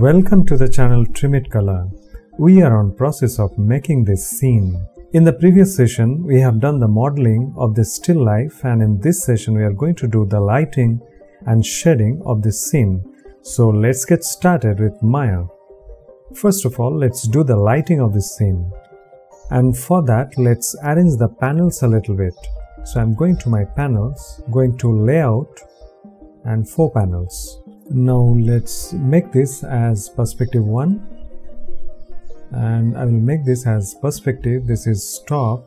Welcome to the channel Trim It Color. We are on process of making this scene. In the previous session, we have done the modeling of this still life, and in this session we are going to do the lighting and shading of this scene. So let's get started with Maya. First of all, let's do the lighting of this scene. And for that, let's arrange the panels a little bit. So I'm going to my panels, going to layout and 4 panels. Now let's make this as perspective 1, and I will make this as perspective. This is top,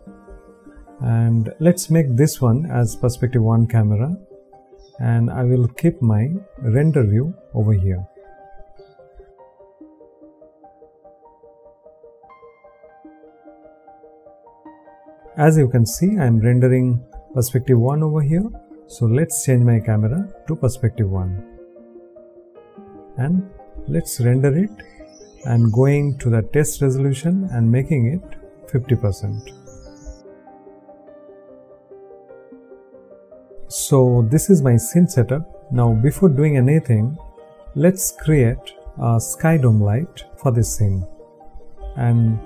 and let's make this one as perspective 1 camera, and I will keep my render view over here. As you can see, I am rendering perspective 1 over here. So let's change my camera to perspective 1. And let's render it and going to the test resolution and making it 50%. So this is my scene setup. Now before doing anything, let's create a sky dome light for this scene and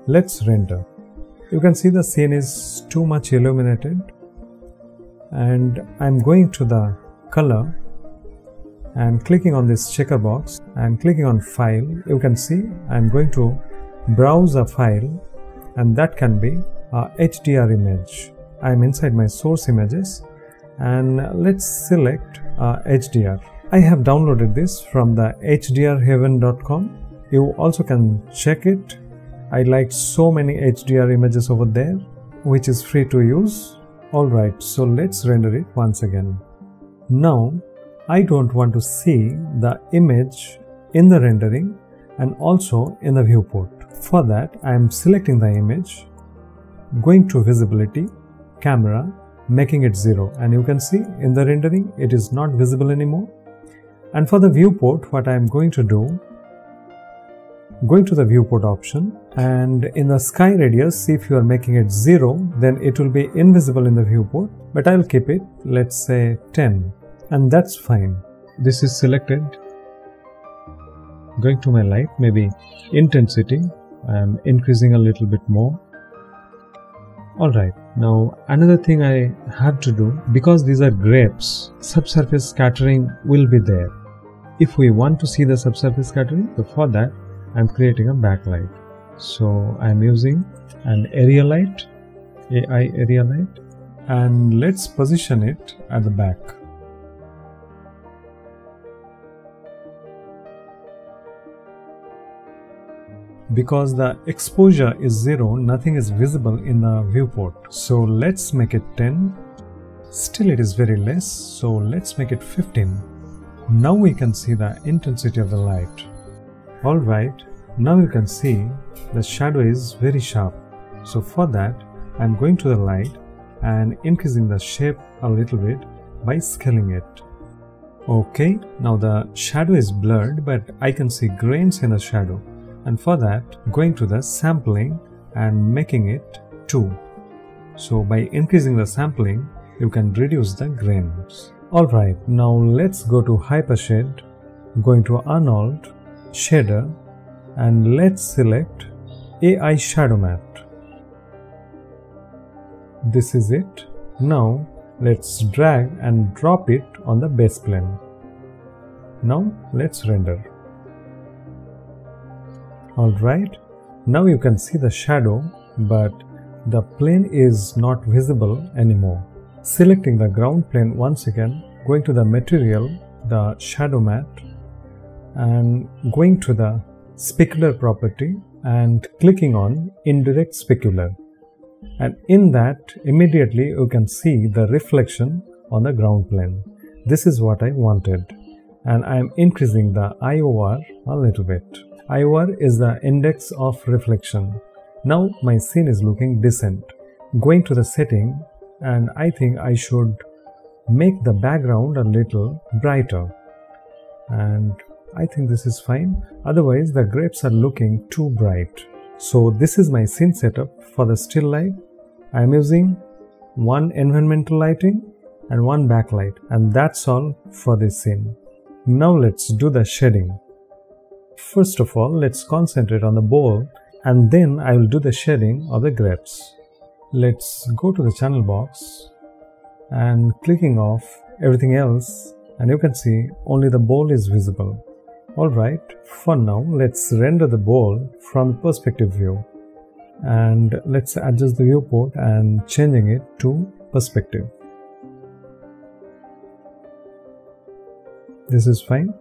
let's render. You can see the scene is too much illuminated, and I'm going to the color and clicking on this checker box and clicking on file. You can see I'm going to browse a file, and that can be a HDR image. I'm inside my source images, and let's select HDR. I have downloaded this from the hdrheaven.com. You also can check it. I liked so many HDR images over there, which is free to use. Alright, so let's render it once again. Now I don't want to see the image in the rendering and also in the viewport. For that, I am selecting the image, going to visibility, camera, making it 0, and you can see in the rendering it is not visible anymore. And for the viewport, what I am going to do, going to the viewport option, and in the sky radius, if you are making it 0, then it will be invisible in the viewport, but I'll keep it, let's say 10. And that's fine. This is selected. Going to my light, maybe intensity, I am increasing a little bit more. Alright, now another thing I have to do, because these are grapes, subsurface scattering will be there. If we want to see the subsurface scattering, so for that I am creating a backlight. So I am using an area light, AI area light, and let's position it at the back. Because the exposure is 0, nothing is visible in the viewport. So let's make it 10. Still it is very less, so let's make it 15. Now we can see the intensity of the light. Alright, now you can see the shadow is very sharp. So for that, I'm going to the light and increasing the shape a little bit by scaling it. Okay, now the shadow is blurred, but I can see grains in the shadow. And for that, going to the sampling and making it 2. So by increasing the sampling, you can reduce the grains. Alright, now let's go to Hypershade, going to Arnold, Shader, and let's select AI Shadow Matte. This is it. Now let's drag and drop it on the base plane. Now let's render. Alright, now you can see the shadow, but the plane is not visible anymore. Selecting the ground plane once again, going to the material, the shadow matte, and going to the specular property and clicking on indirect specular. And in that, immediately you can see the reflection on the ground plane. This is what I wanted, and I am increasing the IOR a little bit. IOR is the index of reflection. Now my scene is looking decent. Going to the setting, and I think I should make the background a little brighter, and I think this is fine. Otherwise the grapes are looking too bright. So this is my scene setup for the still life. I am using one environmental lighting and one backlight, and that's all for this scene. Now let's do the shading. First of all, let's concentrate on the bowl and then I will do the shading of the grapes. Let's go to the channel box and clicking off everything else, and you can see only the bowl is visible. Alright, for now let's render the bowl from perspective view, and let's adjust the viewport and changing it to perspective. This is fine,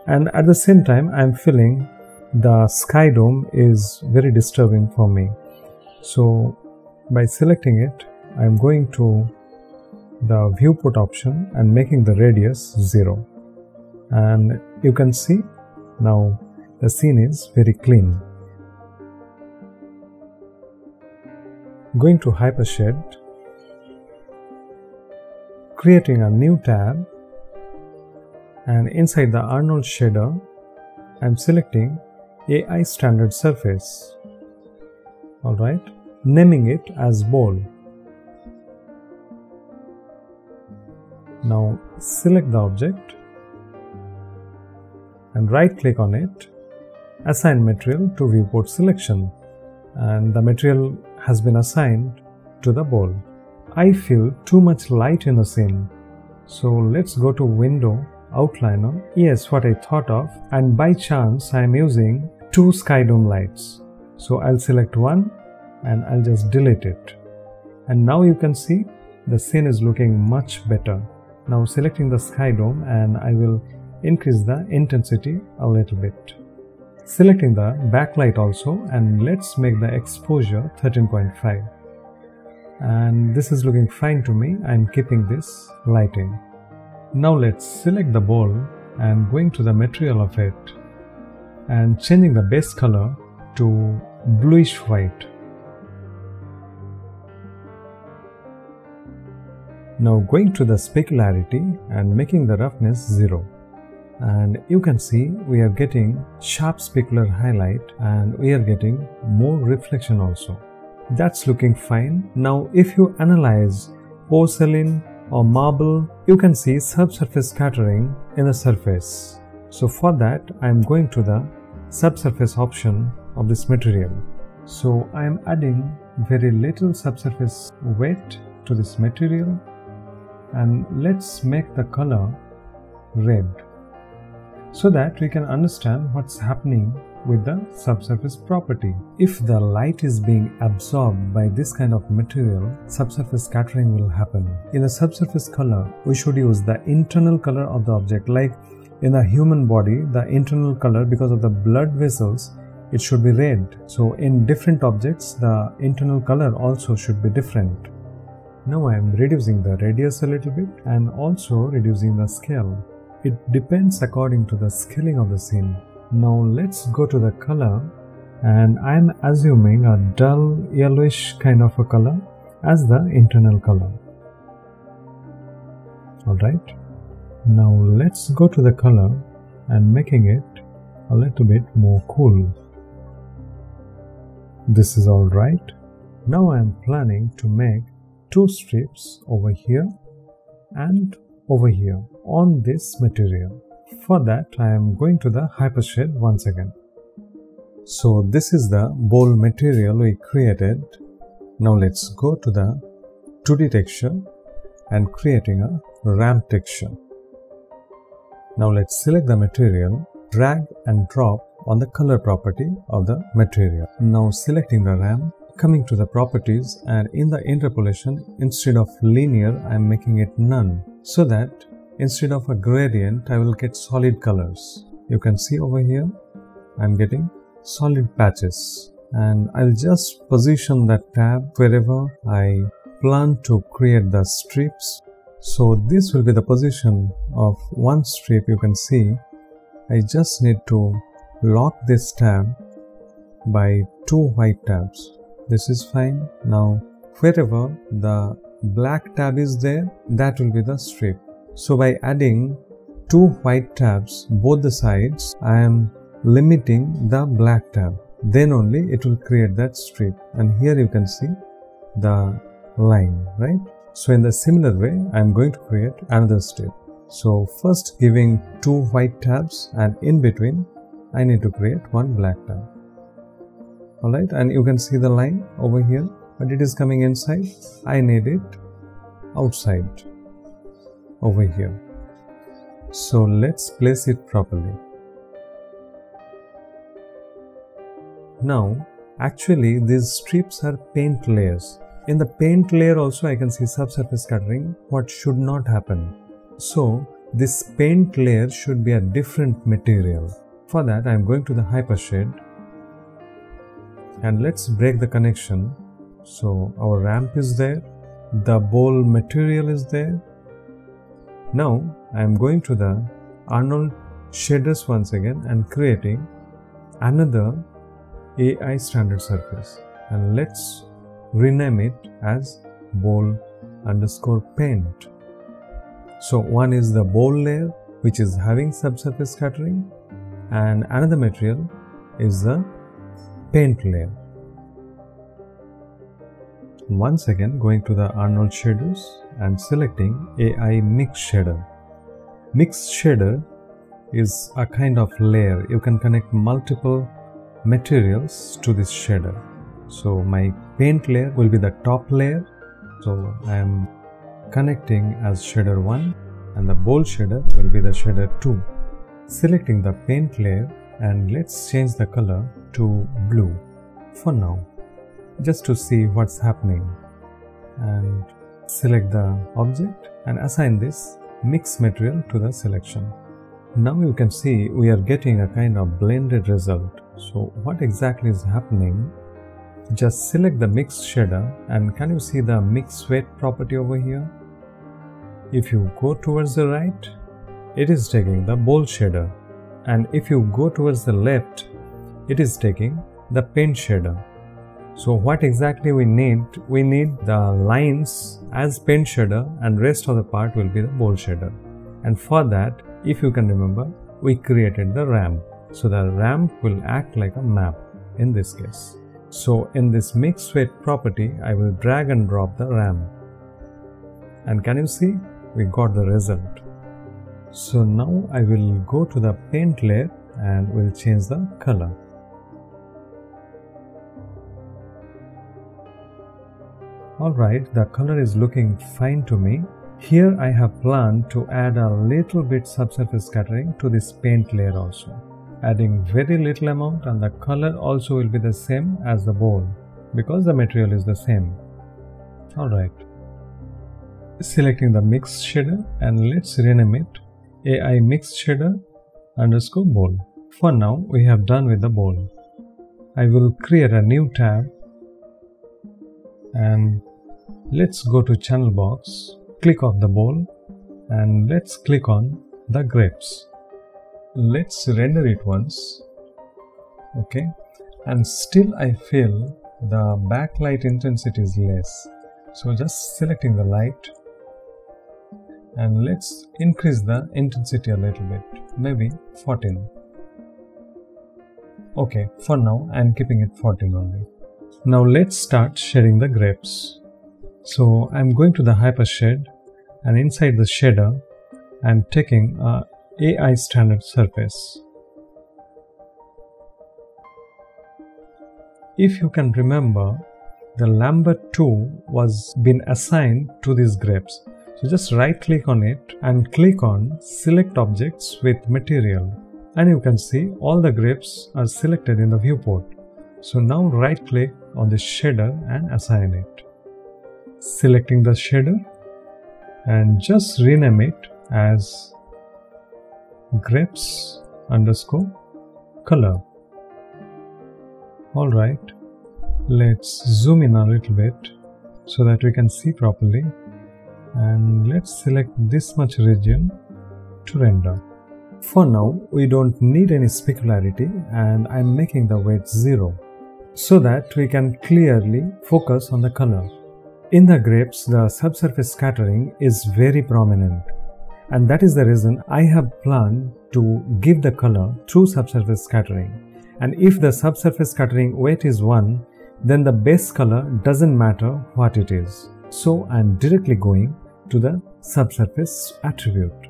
and at the same time I am feeling the sky dome is very disturbing for me. So by selecting it, I am going to the viewport option and making the radius 0, and you can see now the scene is very clean. Going to Hypershade, creating a new tab, and inside the Arnold shader I am selecting AI standard surface. Alright, naming it as bowl. Now select the object and right click on it, assign material to viewport selection, and the material has been assigned to the bowl. I feel too much light in the scene, so let's go to Window, Outliner. Yes, what I thought of, and by chance I am using 2 sky dome lights. So I'll select one and I'll just delete it. And now you can see the scene is looking much better. Now selecting the sky dome, and I will increase the intensity a little bit. Selecting the backlight also, and let's make the exposure 13.5. And this is looking fine to me. I'm keeping this lighting. Now let's select the bowl and going to the material of it and changing the base color to bluish white. Now going to the specularity and making the roughness 0. And you can see we are getting sharp specular highlight and we are getting more reflection also. That's looking fine. Now if you analyze porcelain or marble, you can see subsurface scattering in the surface. So for that I am going to the subsurface option of this material. So I am adding very little subsurface weight to this material, and let's make the color red so that we can understand what's happening with the subsurface property. If the light is being absorbed by this kind of material, subsurface scattering will happen. In the subsurface color, we should use the internal color of the object. Like in the human body, the internal color, because of the blood vessels, it should be red. So in different objects, the internal color also should be different. Now I am reducing the radius a little bit and also reducing the scale. It depends according to the scaling of the scene. Now let's go to the color, and I am assuming a dull yellowish kind of a color as the internal color. Alright, now let's go to the color and making it a little bit more cool. This is alright. Now I am planning to make 2 strips over here and over here on this material. For that I am going to the Hypershade once again. So this is the bowl material we created. Now let's go to the 2D texture and creating a ramp texture. Now let's select the material, drag and drop on the color property of the material. Now selecting the ramp, coming to the properties, and in the interpolation, instead of linear I am making it none, so that instead of a gradient I will get solid colors. You can see over here I am getting solid patches, and I'll just position that tab wherever I plan to create the strips. So this will be the position of one strip. You can see I just need to lock this tab by 2 white tabs. This is fine. Now wherever the black tab is there, that will be the strip. So by adding 2 white tabs both the sides, I am limiting the black tab. Then only it will create that strip. And here you can see the line, right? So in the similar way, I am going to create another strip. So first giving 2 white tabs, and in between I need to create one black tab. Alright, and you can see the line over here, but it is coming inside. I need it outside over here. So let's place it properly. Now, actually these strips are paint layers. In the paint layer also I can see subsurface scattering, what should not happen. So this paint layer should be a different material. For that I am going to the hypershade and let's break the connection. So our ramp is there, the bowl material is there. Now I am going to the Arnold shaders once again and creating another AI standard surface, and let's rename it as bowl underscore paint. So one is the bowl layer which is having subsurface scattering, and another material is the paint layer. Once again going to the Arnold shaders and selecting AI mix shader. Mix shader is a kind of layer. You can connect multiple materials to this shader. So my paint layer will be the top layer. So I am connecting as shader 1 and the bowl shader will be the shader 2. Selecting the paint layer and let's change the color to blue for now, just to see what's happening. And select the object and assign this mix material to the selection. Now you can see we are getting a kind of blended result. So what exactly is happening? Just select the mix shader and can you see the mix weight property over here? If you go towards the right, it is taking the bowl shader, and if you go towards the left, it is taking the paint shader. So what exactly we need? We need the lines as paint shader and rest of the part will be the bowl shader. And for that, if you can remember, we created the ramp. So the ramp will act like a map in this case. So in this mix weight property, I will drag and drop the ramp. And can you see? We got the result. So now I will go to the paint layer and will change the color. Alright, the color is looking fine to me. Here I have planned to add a little bit subsurface scattering to this paint layer also. Adding very little amount, and the color also will be the same as the bowl because the material is the same. Alright. Selecting the mix shader and let's rename it AI mix shader underscore bowl. For now we have done with the bowl. I will create a new tab and let's go to channel box, click on the bowl and let's click on the grapes. Let's render it once. Okay, and still I feel the backlight intensity is less. So just selecting the light and let's increase the intensity a little bit, maybe 14. Okay, for now I am keeping it 14 only. Now let's start shading the grapes. So I am going to the hypershade and inside the shader I am taking a AI standard surface. If you can remember, the Lambert 2 was been assigned to these grapes. So just right click on it and click on select objects with material, and you can see all the grapes are selected in the viewport. So now right click on the shader and assign it. Selecting the shader and just rename it as grapes underscore color. Alright, let's zoom in a little bit so that we can see properly, and let's select this much region to render. For now we don't need any specularity and I'm making the weight 0 so that we can clearly focus on the color. In the grapes, the subsurface scattering is very prominent, and that is the reason I have planned to give the color through subsurface scattering. And if the subsurface scattering weight is 1, then the base color doesn't matter what it is. So I am directly going to the subsurface attribute.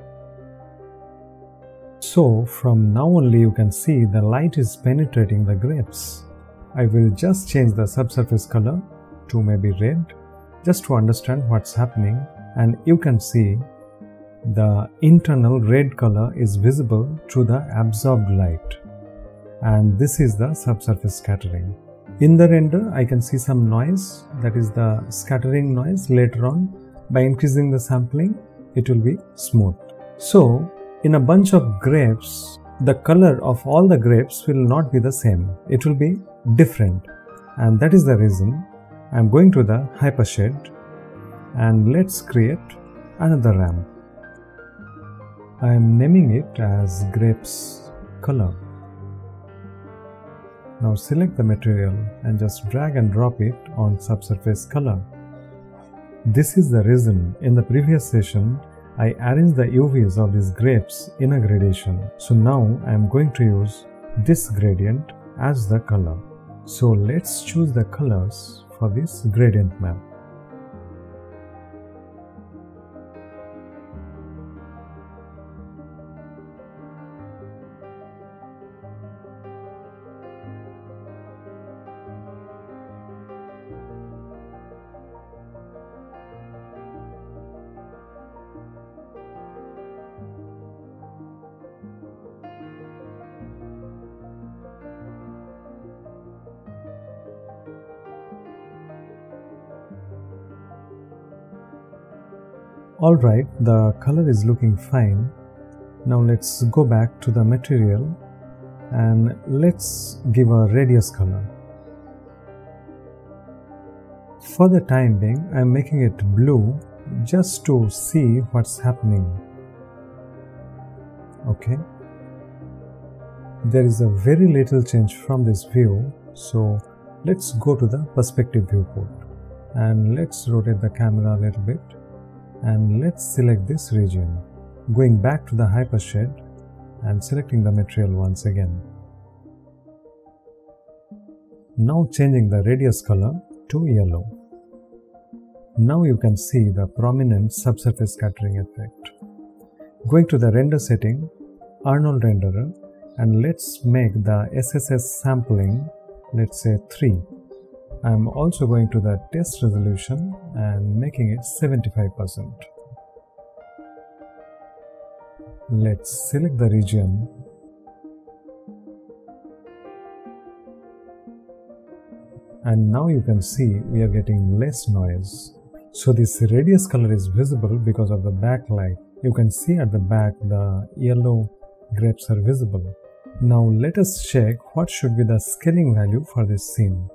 So from now only you can see the light is penetrating the grapes. I will just change the subsurface color to maybe red just to understand what's happening, and you can see the internal red color is visible through the absorbed light, and this is the subsurface scattering. In the render I can see some noise, that is the scattering noise. Later on, by increasing the sampling, it will be smooth. So in a bunch of grapes, the color of all the grapes will not be the same. It will be different, and that is the reason I am going to the hypershade, and let's create another ramp. I am naming it as grapes color. Now select the material and just drag and drop it on subsurface color. This is the reason in the previous session I arranged the UVs of these grapes in a gradation. So now I am going to use this gradient as the color. So let's choose the colors for this gradient map. Alright, the color is looking fine. Now let's go back to the material and let's give a radius color. For the time being, I am making it blue just to see what's happening. Okay. There is a very little change from this view, so let's go to the perspective viewport and let's rotate the camera a little bit. And let's select this region, going back to the hypershade and selecting the material once again. Now changing the radius color to yellow. Now you can see the prominent subsurface scattering effect. Going to the render setting, Arnold renderer, and let's make the SSS sampling, let's say 3. I am also going to the test resolution and making it 75%. Let's select the region and now you can see we are getting less noise. So this radius color is visible because of the backlight. You can see at the back the yellow grapes are visible. Now let us check what should be the scaling value for this scene.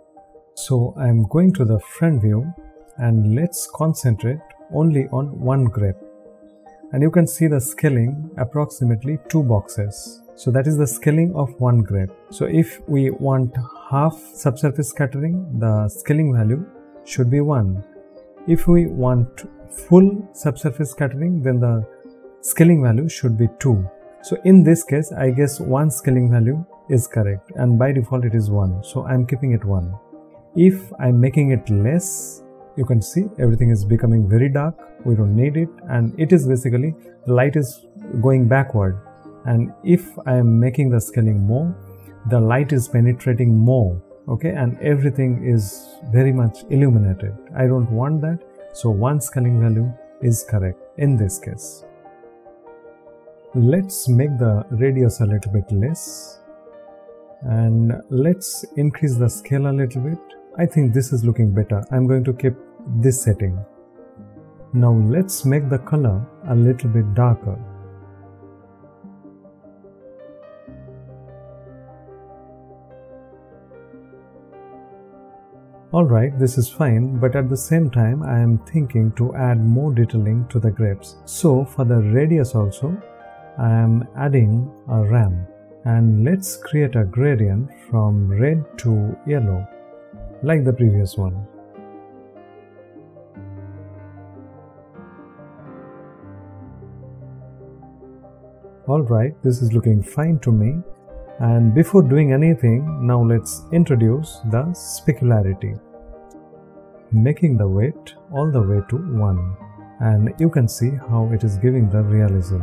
So I am going to the front view and let's concentrate only on one grape. And you can see the scaling approximately 2 boxes. So that is the scaling of one grape. So if we want half subsurface scattering, the scaling value should be 1. If we want full subsurface scattering, then the scaling value should be 2. So in this case, I guess 1 scaling value is correct, and by default it is 1. So I am keeping it 1. If I'm making it less, you can see everything is becoming very dark. We don't need it, and it is basically the light is going backward. And if I am making the scaling more, the light is penetrating more, okay, and everything is very much illuminated. I don't want that, so 1 scaling value is correct in this case. Let's make the radius a little bit less and let's increase the scale a little bit. I think this is looking better. I'm going to keep this setting. Now let's make the color a little bit darker. Alright, this is fine, but at the same time I am thinking to add more detailing to the grapes. So for the radius also, I am adding a ramp, and let's create a gradient from red to yellow like the previous one. Alright, this is looking fine to me, and before doing anything, now let's introduce the specularity, making the weight all the way to 1, and you can see how it is giving the realism.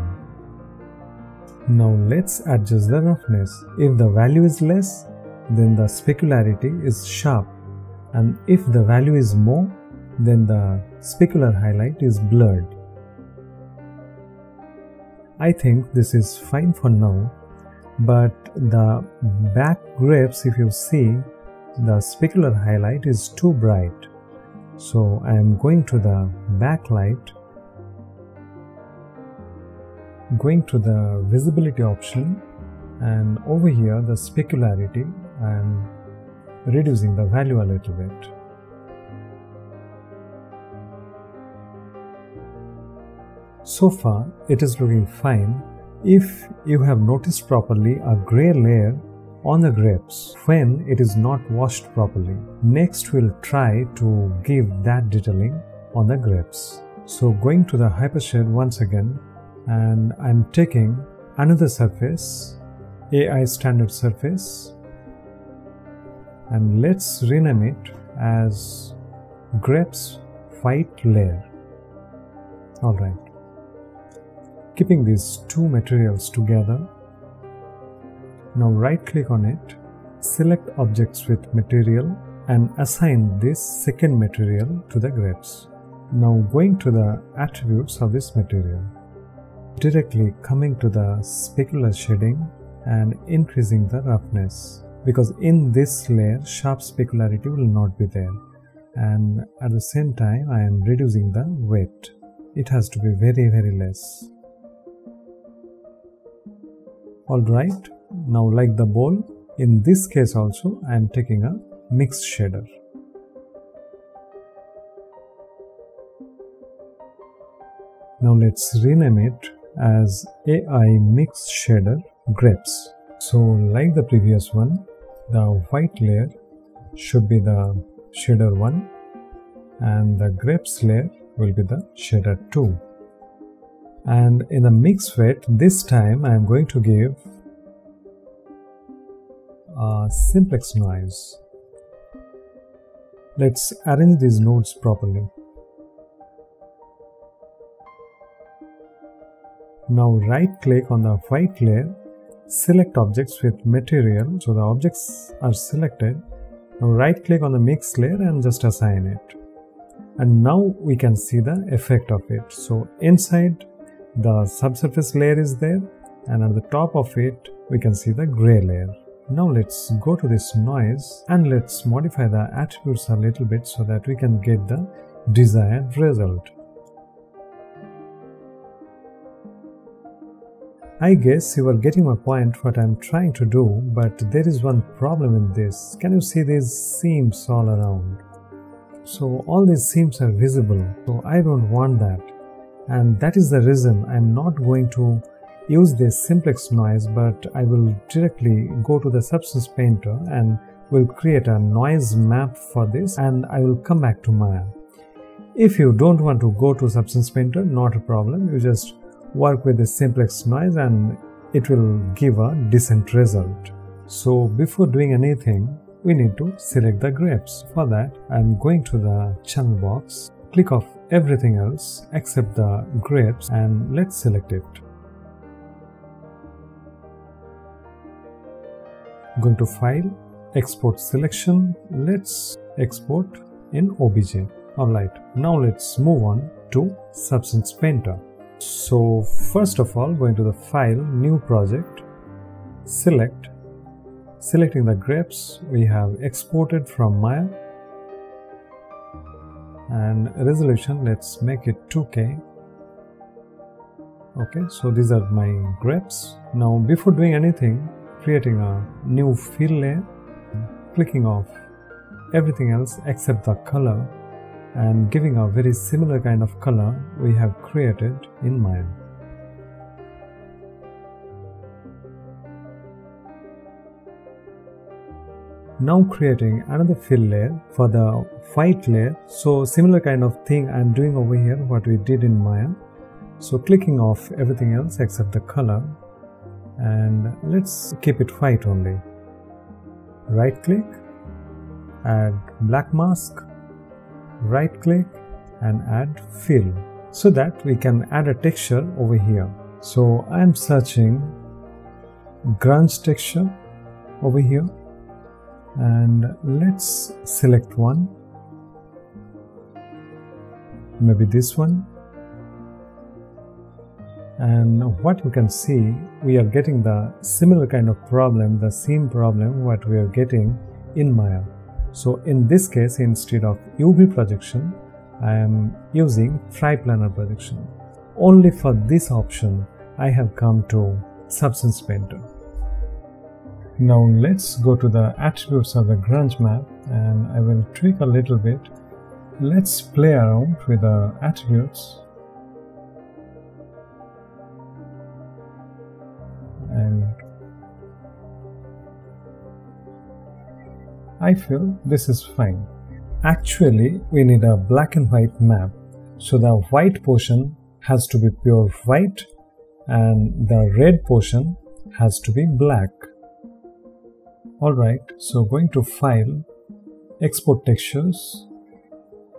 Now let's adjust the roughness. If the value is less, then the specularity is sharp, and if the value is more, then the specular highlight is blurred. I think this is fine for now, but the back grapes, if you see, the specular highlight is too bright. So I am going to the backlight, going to the visibility option, and over here the specularity I am reducing the value a little bit. So far it is looking fine. If you have noticed properly a gray layer on the grapes when it is not washed properly. Next we'll try to give that detailing on the grapes. So going to the hypershade once again, and I'm taking another surface, AI standard surface, and let's rename it as grapes white layer. Alright. Keeping these two materials together, now right click on it, select objects with material and assign this second material to the grapes. Now going to the attributes of this material, directly coming to the specular shading and increasing the roughness, because in this layer sharp specularity will not be there, and at the same time I am reducing the weight. It has to be very less. Alright, now like the bowl, in this case also I am taking a mixed shader. Now let's rename it as AI Mixed Shader Grapes. So like the previous one, the white layer should be the shader 1 and the grapes layer will be the shader 2. And in the mix weight, this time I am going to give a simplex noise. Let's arrange these nodes properly. Now right click on the white layer, select objects with material, so the objects are selected. Now right click on the mix layer and just assign it. And now we can see the effect of it. So inside the subsurface layer is there, and at the top of it we can see the gray layer. Now let's go to this noise and let's modify the attributes a little bit so that we can get the desired result. I guess you are getting my point what I'm trying to do, but there is one problem in this. Can you see these seams all around? So all these seams are visible, so I don't want that. And that is the reason I'm not going to use this simplex noise, but I will directly go to the Substance Painter and will create a noise map for this, and I will come back to Maya. If you don't want to go to Substance Painter, not a problem, you just work with the simplex noise and it will give a decent result. So before doing anything, we need to select the grapes. For that, I'm going to the channel box, click off everything else except the grapes, and let's select it. Going to File, Export Selection, let's export in OBJ. Alright, now let's move on to Substance Painter. So first of all, going to the File, New Project, selecting the grapes we have exported from Maya, and resolution, let's make it 2K. Okay, so these are my grapes. Now before doing anything, creating a new fill layer, clicking off everything else except the color and giving a very similar kind of color we have created in Maya. Now creating another fill layer for the white layer. So similar kind of thing I'm doing over here what we did in Maya. So clicking off everything else except the color, and let's keep it white only. Right click, add black mask, right click and add fill, so that we can add a texture over here. So I'm searching grunge texture over here, and let's select one, maybe this one. And what you can see, we are getting the similar kind of problem, the same problem what we are getting in Maya. So in this case, instead of UV projection, I am using triplanar projection. Only for this option, I have come to Substance Painter. Now let's go to the attributes of the grunge map, and I will tweak a little bit. Let's play around with the attributes. And I feel this is fine. Actually, we need a black and white map. So the white portion has to be pure white and the red portion has to be black. Alright, so going to File, Export Textures,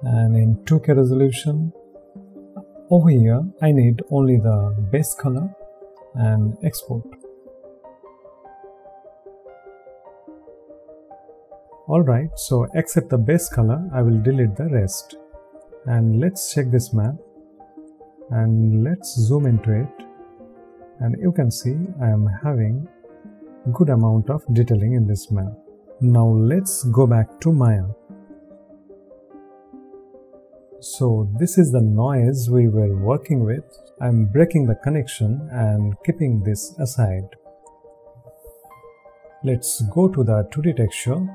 and in 2K resolution. Over here, I need only the base color and export. Alright, so except the base color, I will delete the rest. And let's check this map. And let's zoom into it. And you can see I am having good amount of detailing in this map. Now let's go back to Maya. So this is the noise we were working with. I'm breaking the connection and keeping this aside. Let's go to the 2D texture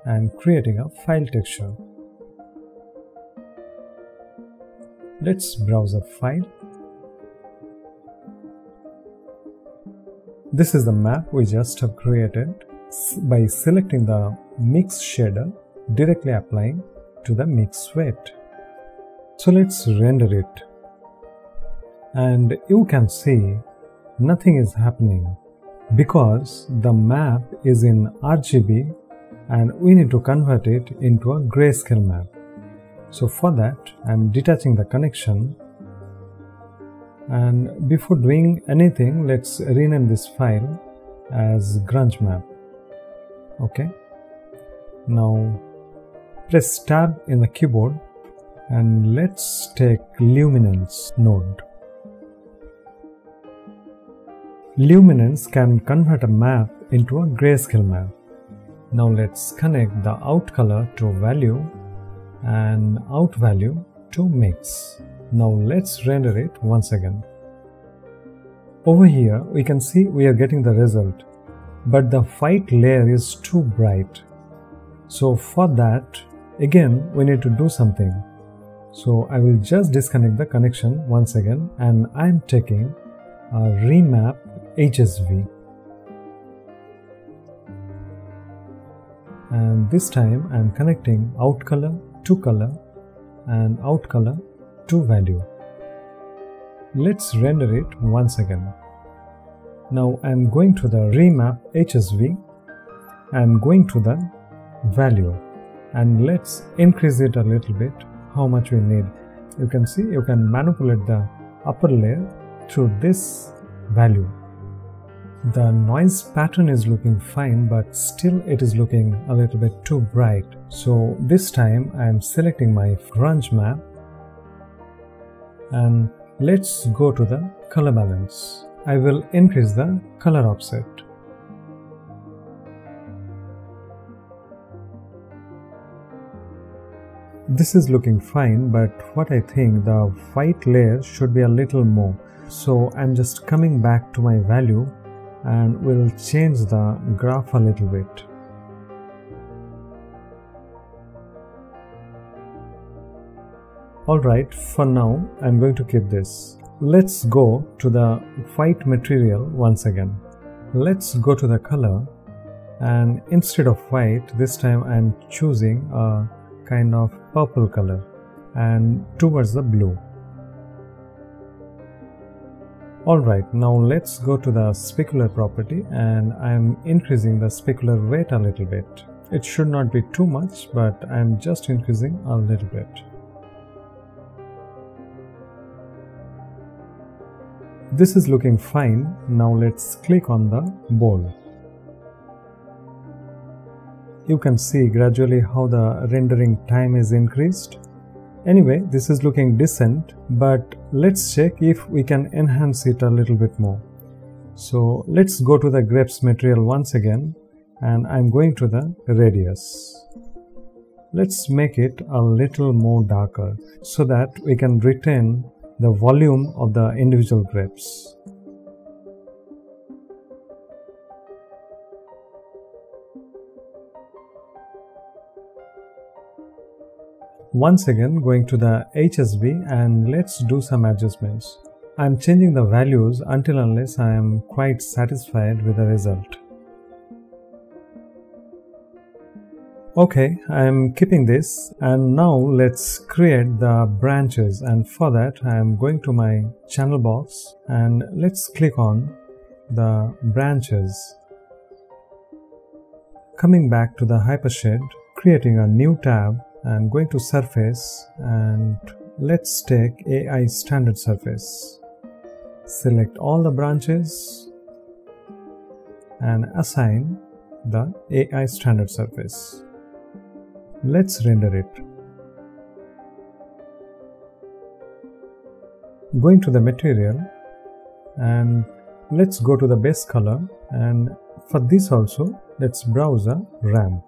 and creating a file texture. Let's browse a file. This is the map we just have created by selecting the mix shader, directly applying to the mix weight. So let's render it. And you can see nothing is happening because the map is in RGB and we need to convert it into a grayscale map. So for that, I'm detaching the connection, and before doing anything, let's rename this file as grunge map. Okay. Now press tab in the keyboard and let's take luminance node. Luminance can convert a map into a grayscale map. Now let's connect the out color to value and out value to mix. Now let's render it once again. Over here we can see we are getting the result, but the white layer is too bright. So for that, again we need to do something. So I will just disconnect the connection once again, and I am taking a remap HSV. And this time I am connecting out color to color and out color to value. Let's render it once again. Now I am going to the remap HSV and going to the value, and let's increase it a little bit, how much we need. You can see you can manipulate the upper layer through this value. The noise pattern is looking fine, but still it is looking a little bit too bright. So this time I am selecting my grunge map and let's go to the color balance. I will increase the color offset. This is looking fine, but what I think, the white layer should be a little more. So I'm just coming back to my value and we'll change the graph a little bit. Alright, for now I'm going to keep this. Let's go to the white material once again. Let's go to the color, and instead of white, this time I'm choosing a kind of purple color and towards the blue. Alright, now let's go to the specular property, and I am increasing the specular weight a little bit. It should not be too much, but I am just increasing a little bit. This is looking fine. Now let's click on the bowl. You can see gradually how the rendering time is increased. Anyway, this is looking decent, but let's check if we can enhance it a little bit more. So let's go to the grapes material once again, and I'm going to the radius. Let's make it a little more darker so that we can retain the volume of the individual grapes. Once again, going to the HSV, and let's do some adjustments. I'm changing the values until unless I am quite satisfied with the result. Okay, I am keeping this, and now let's create the branches, and for that I am going to my channel box and let's click on the branches. Coming back to the hypershade, creating a new tab and going to surface, and let's take AI standard surface. Select all the branches and assign the AI standard surface. Let's render it. Going to the material, and let's go to the base color, and for this also let's browse a ramp.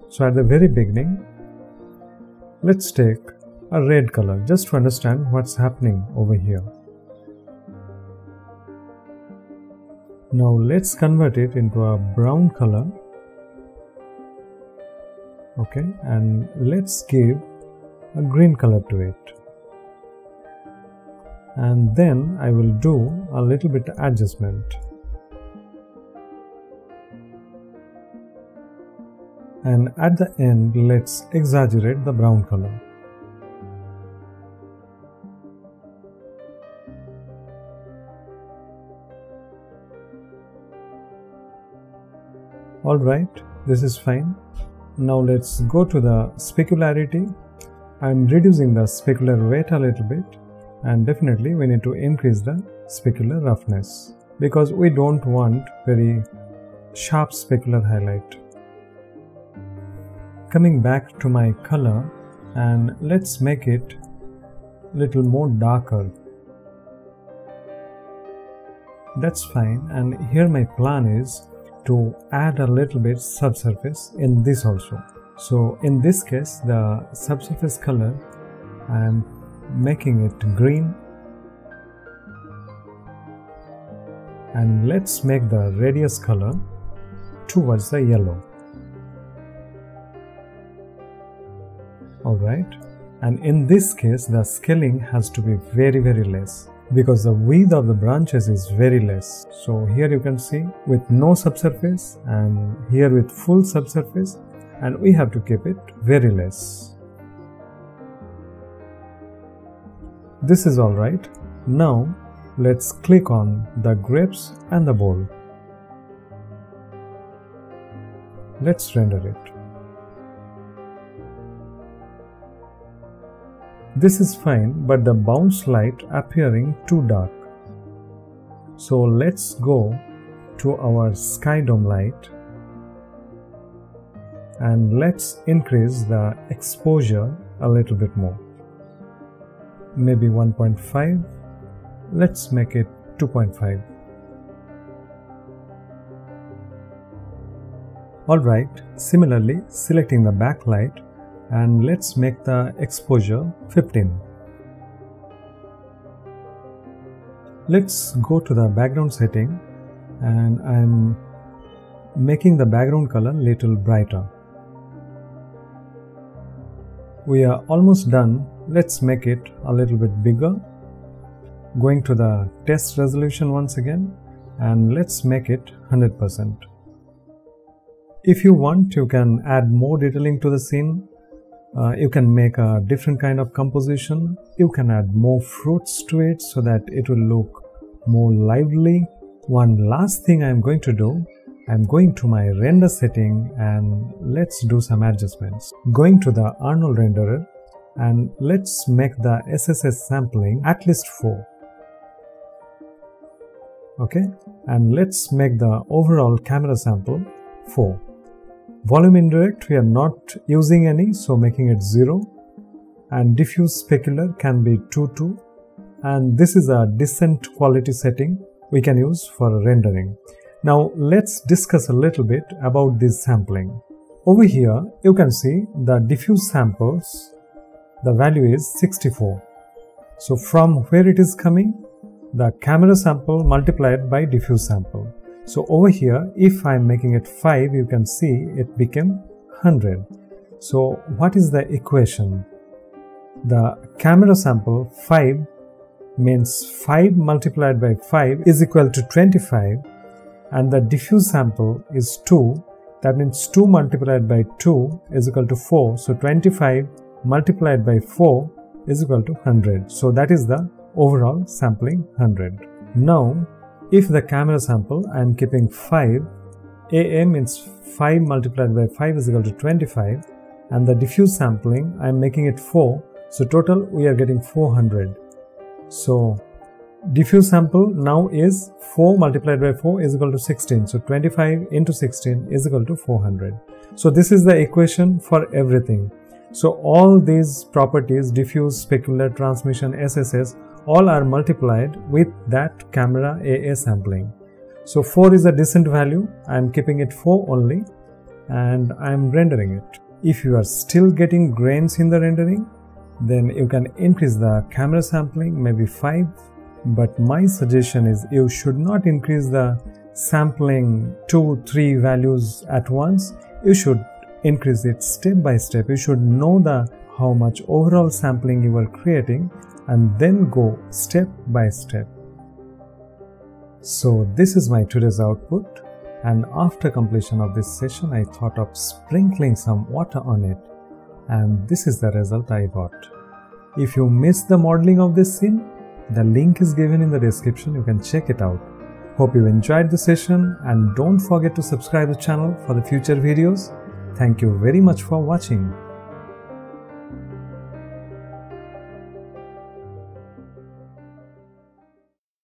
So at the very beginning, let's take a red color just to understand what's happening over here. Now let's convert it into a brown color. Okay, and let's give a green color to it. And then I will do a little bit adjustment. And at the end, let's exaggerate the brown color. Alright, this is fine. Now let's go to the specularity. I'm reducing the specular weight a little bit, and definitely we need to increase the specular roughness because we don't want very sharp specular highlight. Coming back to my color, and let's make it a little more darker. That's fine, and here my plan is to add a little bit subsurface in this also. So in this case, the subsurface color, I am making it green, and let's make the radius color towards the yellow. Alright, and in this case the scaling has to be very less because the width of the branches is very less. So here you can see with no subsurface, and here with full subsurface, and we have to keep it very less. This is alright. Now let's click on the grapes and the bowl. Let's render it. This is fine, but the bounce light appearing too dark. So let's go to our sky dome light and let's increase the exposure a little bit more. Maybe 1.5. Let's make it 2.5. Alright, similarly selecting the backlight, and let's make the exposure 15. Let's go to the background setting, and I'm making the background color little brighter. We are almost done. Let's make it a little bit bigger. Going to the test resolution once again, and let's make it 100%. If you want, you can add more detailing to the scene. You can make a different kind of composition. You can add more fruits to it so that it will look more lively. One last thing I'm going to do, I'm going to my render setting and let's do some adjustments. Going to the Arnold renderer, and let's make the SSS sampling at least 4. Okay, and let's make the overall camera sample 4. Volume indirect we are not using any, so making it 0, and diffuse specular can be 2, and this is a decent quality setting we can use for rendering. Now let's discuss a little bit about this sampling. Over here you can see the diffuse samples, the value is 64. So from where it is coming? The camera sample multiplied by diffuse sample. So over here, if I am making it 5, you can see it became 100. So what is the equation? The camera sample 5 means 5 multiplied by 5 is equal to 25, and the diffuse sample is 2. That means 2 multiplied by 2 is equal to 4. So 25 multiplied by 4 is equal to 100. So that is the overall sampling 100. Now if the camera sample I am keeping 5, AA means 5 multiplied by 5 is equal to 25, and the diffuse sampling I am making it 4, so total we are getting 400. So diffuse sample now is 4 multiplied by 4 is equal to 16, so 25 into 16 is equal to 400. So this is the equation for everything. So all these properties, diffuse, specular, transmission, SSS, all are multiplied with that camera AA sampling. So 4 is a decent value. I am keeping it 4 only, and I am rendering it. If you are still getting grains in the rendering, then you can increase the camera sampling, maybe 5. But my suggestion is you should not increase the sampling 2-3 values at once. You should increase it step by step. You should know how much overall sampling you are creating, and then go step by step. So this is my today's output, and after completion of this session I thought of sprinkling some water on it, and this is the result I got. If you missed the modeling of this scene, the link is given in the description, you can check it out. Hope you enjoyed the session, and don't forget to subscribe the channel for the future videos. Thank you very much for watching.